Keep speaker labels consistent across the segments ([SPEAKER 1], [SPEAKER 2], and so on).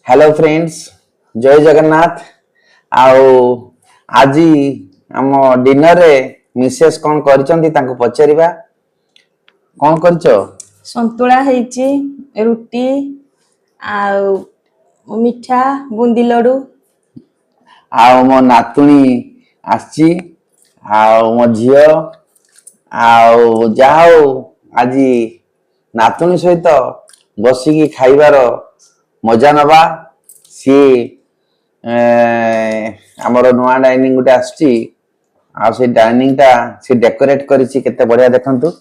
[SPEAKER 1] hello friends जय जगन्नाथ आओ आज आम डिनर रे मिसेस कौन करिसंती तांको पचारिबा कौन करिसो
[SPEAKER 2] संतुला ହେଇଛି ରୁଟି ଆଉ ମିଠା ବୁंदी लड्डू
[SPEAKER 1] आओ मो नातुणी आसी आओ मो झियो आओ जाओ आज नातुणी सहित बसिकी खाइबार मजा नबा सी आमर नुआ डाइनिंग गोटे आसी आ से डाइनिंग टा से डेकोरेट करिछि केते बढ़िया देखंतु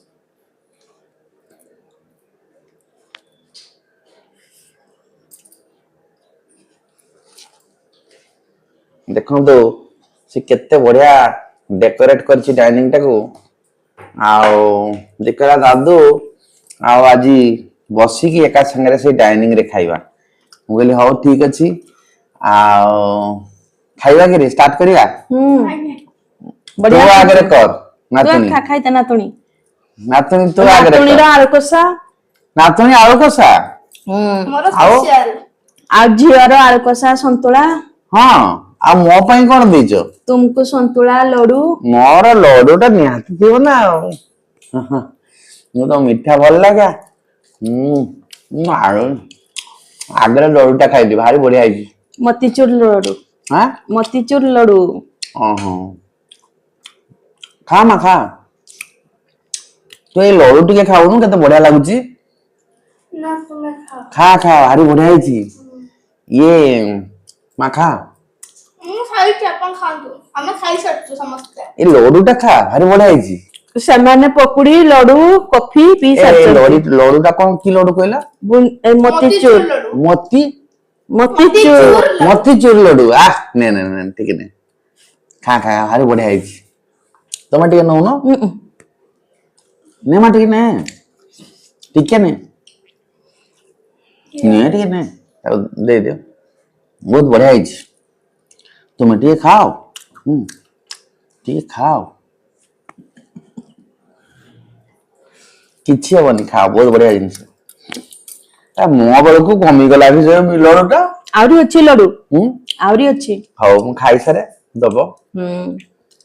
[SPEAKER 1] देखंतु से केते बढ़िया डेकोरेट करिछि डाइनिंग टाको आओ देखला दादू आओ आज बसिकी एका संगे से डाइनिंग रे खाइबा मु कहली हो ठीक अछि आओ खाइबा के स्टार्ट करिया
[SPEAKER 2] बढ़िया
[SPEAKER 1] तो आगे कर नातुनी
[SPEAKER 2] तू खा खाइता नातुनी
[SPEAKER 1] नातुनी तो आगे
[SPEAKER 2] नातुनी रो आलू कसा
[SPEAKER 1] नातुनी आलू कसा
[SPEAKER 3] मोर स्पेशल
[SPEAKER 2] आ झियो रो आलू कसा संतुला
[SPEAKER 1] हां आ मो पई कोन देजो
[SPEAKER 2] तुमको संतुला लड्डू
[SPEAKER 1] मोर लड्डूटा निहाती थिबो ना मु तो मिठा भल लागा आरो आगरे लड्डूटा खाइली भारी बढ़िया आइजी
[SPEAKER 2] मोतीचूर लड्डू
[SPEAKER 1] हां
[SPEAKER 2] मोतीचूर लड्डू
[SPEAKER 1] ओहो खा मा खा तो ये लड्डू टिके खाउनु केते बढ़िया लागुची
[SPEAKER 3] ना तुम खा
[SPEAKER 1] खा खा भारी बढ़िया आइजी ये मा खा
[SPEAKER 3] मु खाई के अपन खांतु हम खाई सकतो समझते
[SPEAKER 1] ये लड्डूटा खा भारी बढ़िया आइजी
[SPEAKER 2] सामान्य पकुड़ी लड्डू कॉफी पी सकते
[SPEAKER 1] लड्डूटा कौन की लड्डू कहला
[SPEAKER 2] मोतीचूर
[SPEAKER 1] मोती
[SPEAKER 2] मोतीचूर
[SPEAKER 1] मोतीचूर लड्डू आ ने ने ने ठीक है खा खा भारी बढ़िया आइजी तमे टिके नौ न ने मा टिके ने टिके ने टिके ने दे दे बहुत बढ़िया आइजी तुम टिके खाओ टिके खाओ किछि हबनी खाओ बहुत बढ़िया जिनिस आ मो बेल को कमी गला भी जे लड्डूटा
[SPEAKER 2] आउरी अछि लड्डू आउरी अछि
[SPEAKER 1] हाउ मु खाई सारे दबो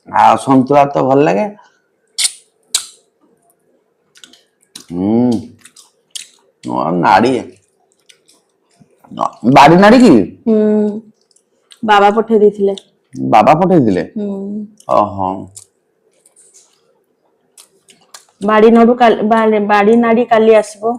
[SPEAKER 1] आ संतुला तो भल लागे और नाड़ी बाड़ी नाड़ी की
[SPEAKER 2] बाबा पठे दिथिले
[SPEAKER 1] बाबा पठे दिले ओहो
[SPEAKER 2] बाड़ी नडू बाड़ी नाड़ी काली आसबो